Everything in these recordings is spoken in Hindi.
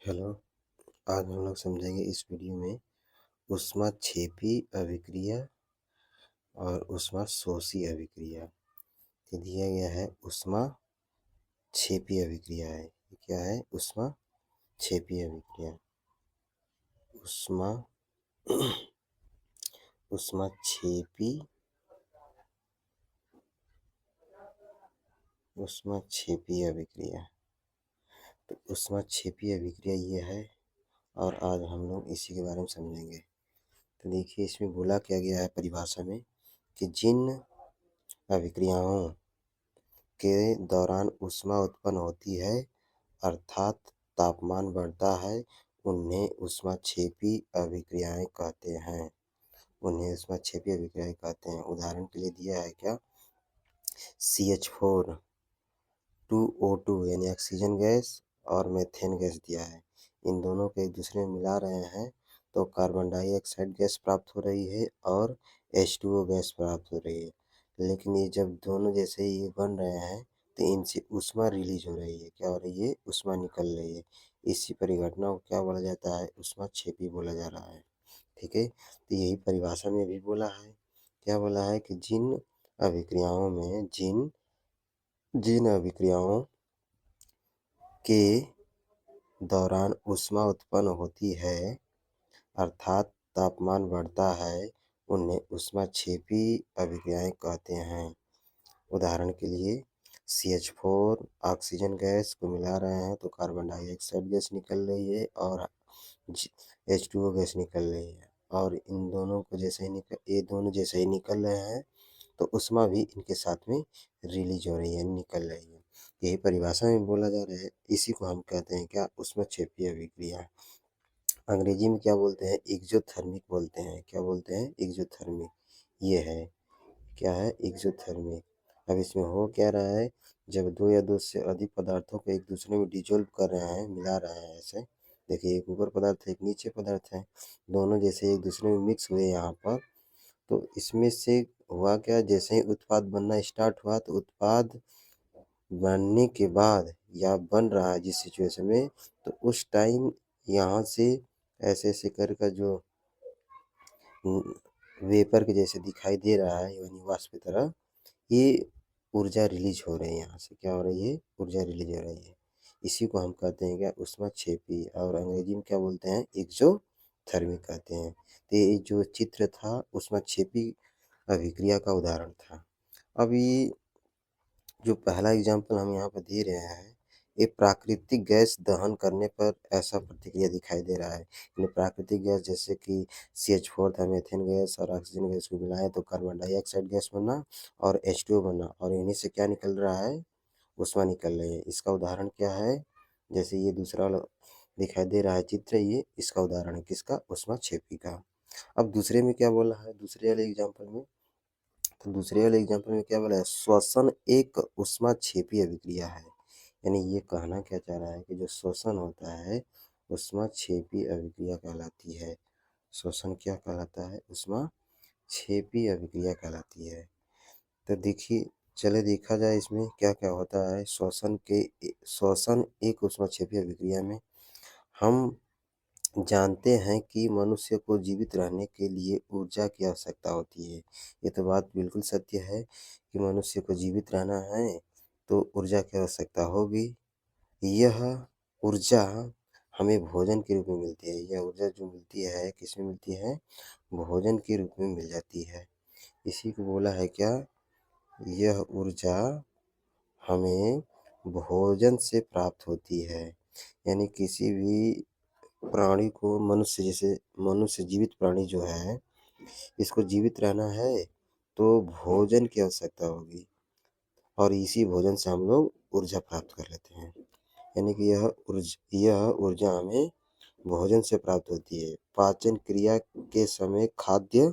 हेलो, आज हम लोग समझेंगे इस वीडियो में ऊष्माक्षेपी अभिक्रिया और ऊष्माशोषी अभिक्रिया। ये दिया गया है ऊष्माक्षेपी अभिक्रिया है। ये क्या है? ऊष्माक्षेपी अभिक्रिया। ऊष्मा ऊष्माक्षेपी ऊष्माक्षेपी अभिक्रिया। तो ऊष्माक्षेपी अभिक्रिया ये है और आज हम लोग इसी के बारे में समझेंगे। तो देखिए, इसमें बोला क्या गया है परिभाषा में कि जिन अभिक्रियाओं के दौरान ऊष्मा उत्पन्न होती है अर्थात तापमान बढ़ता है, उन्हें ऊष्माक्षेपी अभिक्रियाएं कहते हैं। उदाहरण के लिए दिया है क्या? CH4 2O2 यानी ऑक्सीजन गैस और मीथेन गैस दिया है। इन दोनों को एक दूसरे में मिला रहे हैं तो कार्बन डाइऑक्साइड गैस प्राप्त हो रही है और H2O गैस प्राप्त हो रही है। लेकिन ये जब दोनों जैसे ही ये बन रहे हैं तो इनसे ऊष्मा रिलीज हो रही है। क्या हो रही है? ऊष्मा निकल रही है। इसी परिघटना को क्या बोला जाता है? ऊष्माक्षेपी बोला जा रहा है। ठीक है, तो यही परिभाषा में भी बोला है। क्या बोला है कि जिन अभिक्रियाओं के दौरान ऊष्मा उत्पन्न होती है अर्थात तापमान बढ़ता है, उन्हें ऊष्माक्षेपी अभिक्रियाएं कहते हैं। उदाहरण के लिए CH4 ऑक्सीजन गैस को मिला रहे हैं तो कार्बन डाइऑक्साइड गैस निकल रही है और H2O गैस निकल रही है और इन दोनों को ये दोनों जैसे ही निकल रहे हैं तो ऊष्मा भी इनके साथ में रिलीज हो रही है, निकल रही है। यही परिभाषा में बोला जा रहा है। इसी को हम कहते हैं क्या? ऊष्माक्षेपी अभिक्रिया। अंग्रेजी में क्या बोलते हैं? एक्सोथर्मिक बोलते हैं। क्या बोलते हैं? एक्सोथर्मिक। ये है, क्या है? एक्सोथर्मिक। अब इसमें हो क्या रहा है? जब दो या दो से अधिक पदार्थों को एक दूसरे में डिजोल्व कर रहे हैं, मिला रहे हैं ऐसे। देखिए, एक ऊपर पदार्थ है, एक नीचे पदार्थ है, दोनों जैसे एक दूसरे में मिक्स हुए यहाँ पर, तो इसमें से हुआ क्या? जैसे ही उत्पाद बनना स्टार्ट हुआ तो उत्पाद बनने के बाद या बन रहा है जिस सिचुएशन में, तो उस टाइम यहाँ से ऐसे ऐसे कर का जो वेपर के जैसे दिखाई दे रहा है यानी वाष्प की तरह, ये ऊर्जा रिलीज हो रही है। यहाँ से क्या हो रही है? ऊर्जा रिलीज हो रही है। इसी को हम कहते हैं क्या? ऊष्माक्षेपी। और अंग्रेजी में क्या बोलते हैं? एक्सोथर्मिक कहते हैं। तो ये जो चित्र था ऊष्माक्षेपी अभिक्रिया का उदाहरण था। अब ये जो पहला एग्जाम्पल हम यहाँ पर दे रहे हैं, ये प्राकृतिक गैस दहन करने पर ऐसा प्रतिक्रिया दिखाई दे रहा है। यानी प्राकृतिक गैस जैसे कि CH4 था, मीथेन गैस और ऑक्सीजन गैस को मिलाएं तो कार्बन डाइऑक्साइड गैस बना और H2O बना और इन्हीं से क्या निकल रहा है? ऊष्मा निकल रही है। इसका उदाहरण क्या है? जैसे ये दूसरा वाला दिखाई दे रहा है चित्र, ये इसका उदाहरण है। किसका? ऊष्माक्षेपी का। अब दूसरे में क्या बोला है? दूसरे वाले एग्जाम्पल में क्या बोला है? श्वसन एक ऊष्माक्षेपी अभिक्रिया है। यानी ये कहना क्या चाह रहा है कि जो श्वसन होता है ऊष्माक्षेपी अभिक्रिया कहलाती है। श्वसन क्या कहलाता है? ऊष्माक्षेपी अभिक्रिया कहलाती है। तो देखिए, चले देखा जाए इसमें क्या क्या होता है। श्वसन एक ऊष्माक्षेपी अभिक्रिया में हम जानते हैं कि मनुष्य को जीवित रहने के लिए ऊर्जा की आवश्यकता होती है। ये तो बात बिल्कुल सत्य है कि मनुष्य को जीवित रहना है तो ऊर्जा की आवश्यकता होगी। यह ऊर्जा हमें भोजन के रूप में मिलती है। यह ऊर्जा जो मिलती है किसमें मिलती है? भोजन के रूप में मिल जाती है। इसी को बोला है क्या? यह ऊर्जा हमें भोजन से प्राप्त होती है। यानी किसी भी प्राणी को, मनुष्य जीवित प्राणी जो है, इसको जीवित रहना है तो भोजन की आवश्यकता होगी और इसी भोजन से हम लोग ऊर्जा प्राप्त कर लेते हैं। यानी कि यह ऊर्जा हमें भोजन से प्राप्त होती है। पाचन क्रिया के समय खाद्य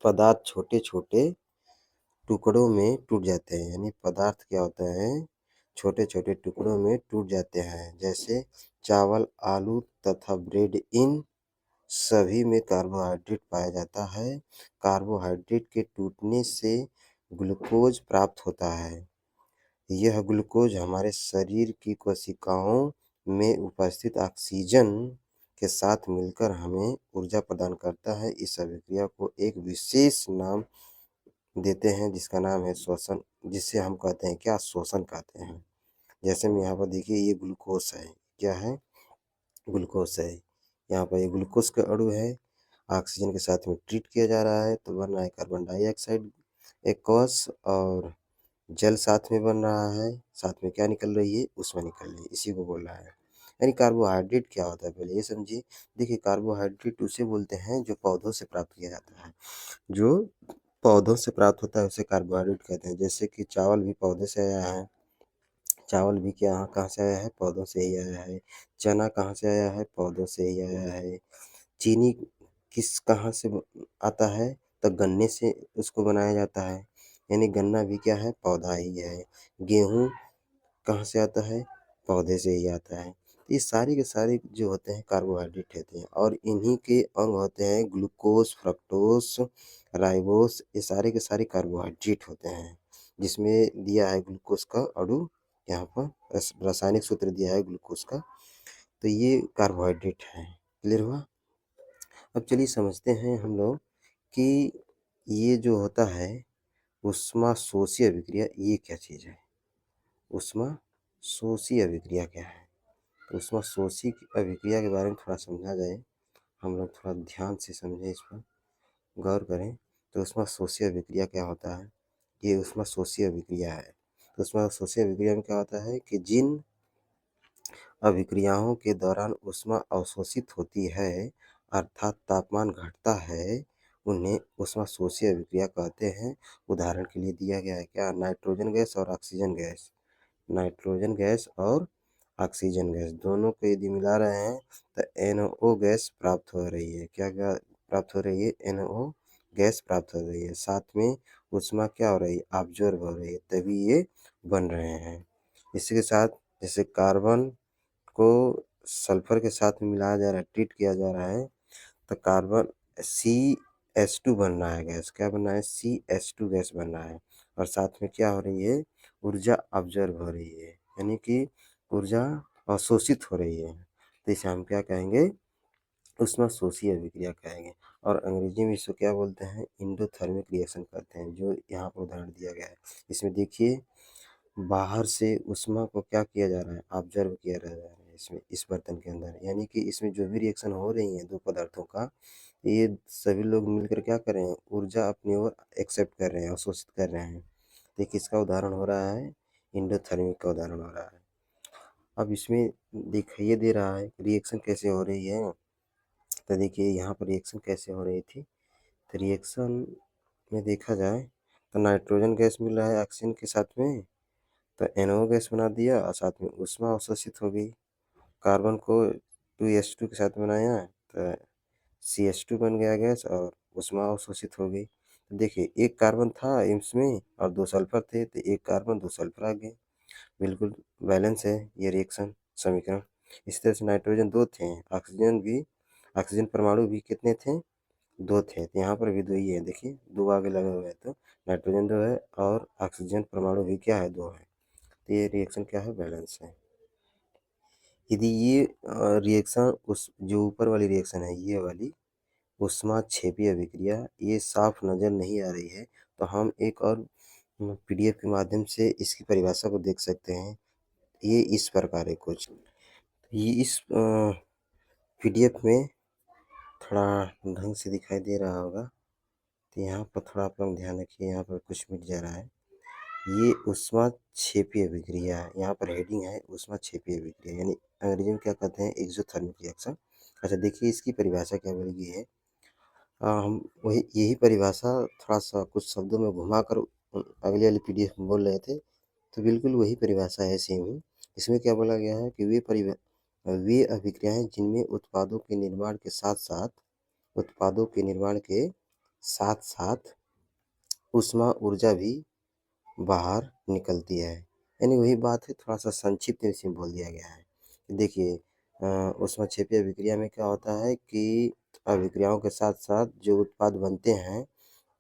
पदार्थ छोटे छोटे टुकड़ों में टूट जाते हैं। यानी पदार्थ क्या होता है? छोटे छोटे टुकड़ों में टूट जाते हैं। जैसे चावल, आलू तथा ब्रेड, इन सभी में कार्बोहाइड्रेट पाया जाता है। कार्बोहाइड्रेट के टूटने से ग्लूकोज प्राप्त होता है। यह ग्लूकोज हमारे शरीर की कोशिकाओं में उपस्थित ऑक्सीजन के साथ मिलकर हमें ऊर्जा प्रदान करता है। इस अभिक्रिया को एक विशेष नाम देते हैं जिसका नाम है श्वसन, जिसे हम कहते हैं क्या? श्वसन कहते हैं। जैसे में यहाँ पर देखिए ये ग्लूकोस है, क्या है? ग्लूकोस है। यहाँ पर ये ग्लूकोस का अणु है, ऑक्सीजन के साथ में ट्रीट किया जा रहा है तो बन रहा है कार्बन डाइऑक्साइड एक्वस, और जल साथ में बन रहा है, साथ में क्या निकल रही है? ऊष्मा निकल रही है, इसी को बोल रहा है। यानी कार्बोहाइड्रेट क्या होता है पहले ये समझिए। देखिए कार्बोहाइड्रेट उसे बोलते हैं जो पौधों से प्राप्त किया जाता है, जो पौधों से प्राप्त होता है उसे कार्बोहाइड्रेट कहते हैं। जैसे कि चावल भी पौधे से आया है, चावल भी क्या कहाँ से आया है? पौधों से ही आया है। चना कहाँ से आया है? पौधों से ही आया है। चीनी किस कहाँ से आता है? तो गन्ने से उसको बनाया जाता है, यानी गन्ना भी क्या है? पौधा ही है। गेहूँ कहाँ से आता है? पौधे से ही आता है। ये सारी के सारे जो होते हैं कार्बोहाइड्रेट होते हैं, और इन्हीं के अंग होते हैं ग्लूकोज, फ्रक्टोज, राइबोस, ये सारे के सारे कार्बोहाइड्रेट होते हैं। जिसमें दिया है ग्लूकोज का अणु, यहाँ पर रासायनिक सूत्र दिया है ग्लूकोज का, तो ये कार्बोहाइड्रेट है। क्लियर हुआ? अब चलिए समझते हैं हम लोग कि ये जो होता है ऊष्माशोषी अभिक्रिया, ये क्या चीज़ है? ऊष्माशोषी अभिक्रिया क्या है? तो ऊष्माशोषी अभिक्रिया के बारे में थोड़ा समझा जाए, हम लोग थोड़ा ध्यान से समझें, इस पर गौर करें। तो ऊष्माशोषी अभिक्रिया क्या होता है? ये ऊष्माशोषी अभिक्रिया है। तो ऊष्माशोषी अभिक्रिया में क्या होता है कि जिन अभिक्रियाओं के दौरान ऊष्मा अवशोषित होती है, अर्थात तापमान घटता है, उन्हें ऊष्माशोषी अभिक्रिया कहते हैं। उदाहरण के लिए दिया गया है क्या? नाइट्रोजन गैस और ऑक्सीजन गैस। नाइट्रोजन गैस और ऑक्सीजन गैस दोनों को यदि मिला रहे हैं तो NO गैस प्राप्त हो रही है। क्या क्या प्राप्त हो रही है? NO गैस प्राप्त हो रही है। साथ में ऊष्मा क्या हो रही है? ऑब्जर्व हो रही है, तभी ये बन रहे हैं। इसी के साथ जैसे कार्बन को सल्फर के साथ मिलाया जा रहा है, ट्रीट किया जा रहा है, तो कार्बन CH2 बन रहा है गैस। क्या बन रहा है? CH2 गैस बन रहा है, और साथ में क्या हो रही है? ऊर्जा ऑब्जर्व हो रही है, यानी कि ऊर्जा अवशोषित हो रही है। तो इसे हम क्या कहेंगे? ऊष्माशोषी अभिक्रिया कहेंगे। और अंग्रेजी में इसको क्या बोलते हैं? एंडोथर्मिक रिएक्शन कहते हैं, जो यहाँ पर उदाहरण दिया गया है। इसमें देखिए बाहर से ऊष्मा को क्या किया जा रहा है? ऑब्जर्व किया जा रहा है इसमें, इस बर्तन के अंदर, यानी कि इसमें जो भी रिएक्शन हो रही है दो पदार्थों का, ये सभी लोग मिलकर क्या कर रहे हैं? ऊर्जा अपनी ओर एक्सेप्ट कर रहे हैं, अवशोषित कर रहे हैं। तो किसका उदाहरण हो रहा है? एंडोथर्मिक का उदाहरण हो रहा है। अब इसमें दिखाइए दे रहा है रिएक्शन कैसे हो रही है। तो देखिए यहाँ पर रिएक्शन कैसे हो रही थी। तो रिएक्शन में देखा जाए तो नाइट्रोजन गैस मिल रहा है ऑक्सीजन के साथ में, तो NO गैस बना दिया और साथ में ऊष्मा अवशोषित हो गई। कार्बन को 2H2 के साथ बनाया तो CH2 बन गया गैस, और ऊष्मा अवशोषित हो गई। तो देखिए एक कार्बन था इसमें और दो सल्फर थे, तो एक कार्बन दो सल्फर आ गए। बिल्कुल बैलेंस है ये रिएक्शन समीकरण। इस तरह से नाइट्रोजन दो थे, ऑक्सीजन परमाणु भी कितने थे? दो थे। तो यहाँ पर भी दो ही है, देखिए दो आगे लगे हुए हैं, तो नाइट्रोजन दो है और ऑक्सीजन परमाणु भी क्या है? दो है। तो ये रिएक्शन क्या है? बैलेंस है। यदि ये रिएक्शन उस जो ऊपर वाली रिएक्शन है, ये वाली ऊष्माक्षेपी अभिक्रिया, ये साफ नज़र नहीं आ रही है, तो हम एक और PDF के माध्यम से इसकी परिभाषा को देख सकते हैं। ये इस प्रकार है कुछ। ये इस PDF में थोड़ा ढंग से दिखाई दे रहा होगा, तो यहाँ पर थोड़ा आप लोग ध्यान रखिए, यहाँ पर कुछ मिट जा रहा है। ये ऊष्माक्षेपी अभिक्रिया है, यहाँ पर हेडिंग है ऊष्माक्षेपी अभिक्रिया, यानी अंग्रेजी में क्या कहते हैं? Exothermic reaction. अच्छा देखिए इसकी परिभाषा क्या बोली गई है। हम वही यही परिभाषा थोड़ा सा कुछ शब्दों में घुमाकर अगले वाले PDF में बोल रहे थे, तो बिल्कुल वही परिभाषा है सेम ही। इसमें क्या बोला गया है कि वे अभिक्रियाएं जिनमें उत्पादों के निर्माण के साथ साथ ऊष्मा ऊर्जा भी बाहर निकलती है। यानी वही बात है, थोड़ा सा संक्षिप्त में इसमें बोल दिया गया है। देखिए ऊष्माक्षेपी अभिक्रिया में क्या होता है कि अभिक्रियाओं के साथ साथ जो उत्पाद बनते हैं,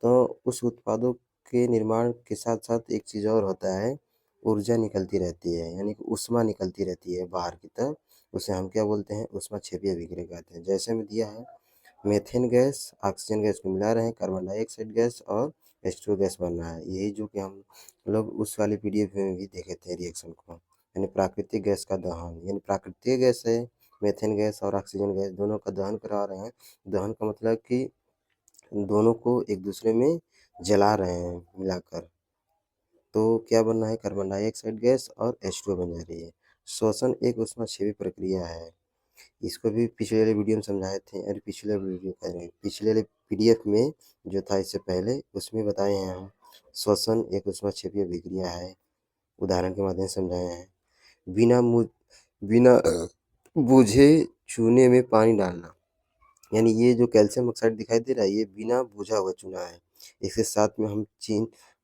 तो उस उत्पादों के निर्माण के साथ साथ एक चीज़ और होता है ऊर्जा निकलती रहती है, यानी कि ऊष्मा निकलती रहती है बाहर की तरफ, उसे हम क्या बोलते हैं, ऊष्माक्षेपी अभिक्रिया कहते हैं। जैसे में दिया है मीथेन गैस ऑक्सीजन गैस को मिला रहे हैं, कार्बन डाइऑक्साइड गैस और H2O गैस बन रहा है। यही जो कि हम लोग उस वाले पीडीएफ में भी देखे थे रिएक्शन को, यानी प्राकृतिक गैस का दहन, यानी प्राकृतिक गैस है मीथेन गैस और ऑक्सीजन गैस, दोनों का दहन करा रहे हैं। दहन का मतलब कि दोनों को एक दूसरे में जला रहे हैं मिलाकर, तो क्या बन रहा है, कार्बन डाइऑक्साइड गैस और H2O बन जा रही है। श्वसन एक ऊष्माक्षेपी प्रक्रिया है। इसको भी पिछले वाले वीडियो में समझाए थे, अरे पिछले वीडियो कह रहे हैं, पिछले वाले पीडीएफ में जो था इससे पहले, उसमें बताए हैं हम। श्वसन एक ऊष्माक्षेपी अभिक्रिया है, उदाहरण के माध्यम से समझाए हैं। बिना बूझे चूने में पानी डालना, यानी ये जो कैल्शियम ऑक्साइड दिखाई दे रहा है, ये बिना बुझा हुआ चूना है। इसके साथ में हम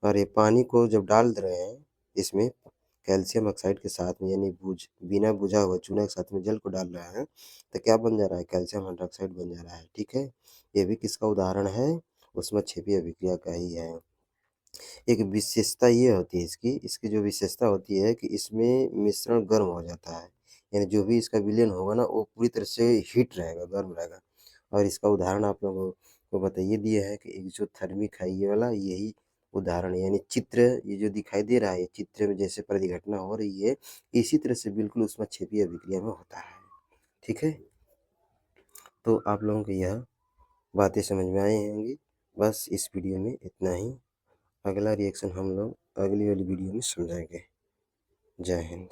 अरे पानी को जब डाल रहे हैं इसमें कैल्शियम ऑक्साइड के साथ में, यानी बिना बुझा हुआ चूना के साथ में जल को डाल रहे हैं, तो क्या बन जा रहा है, कैल्शियम हाइड्रोक्साइड बन जा रहा है। ठीक है, ये भी किसका उदाहरण है, ऊष्माक्षेपी अभिक्रिया का ही है। एक विशेषता ये होती है इसकी इसकी जो विशेषता होती है कि इसमें मिश्रण गर्म हो जाता है, यानी जो भी इसका विलयन होगा ना, वो पूरी तरह से हीट रहेगा, गर्म रहेगा। और इसका उदाहरण आप लोगों को बताइए दिए है कि एक जो थर्मिक है ये वाला, यही उदाहरण है। यानी चित्र ये जो दिखाई दे रहा है, चित्र में जैसे परिघटना हो रही है, इसी तरह से बिल्कुल ऊष्माक्षेपी अभिक्रिया में होता है। ठीक है, तो आप लोगों को यह बातें समझ में आई होंगी। बस इस वीडियो में इतना ही। अगला रिएक्शन हम लोग अगली वाली वीडियो में समझाएंगे। जय हिंद।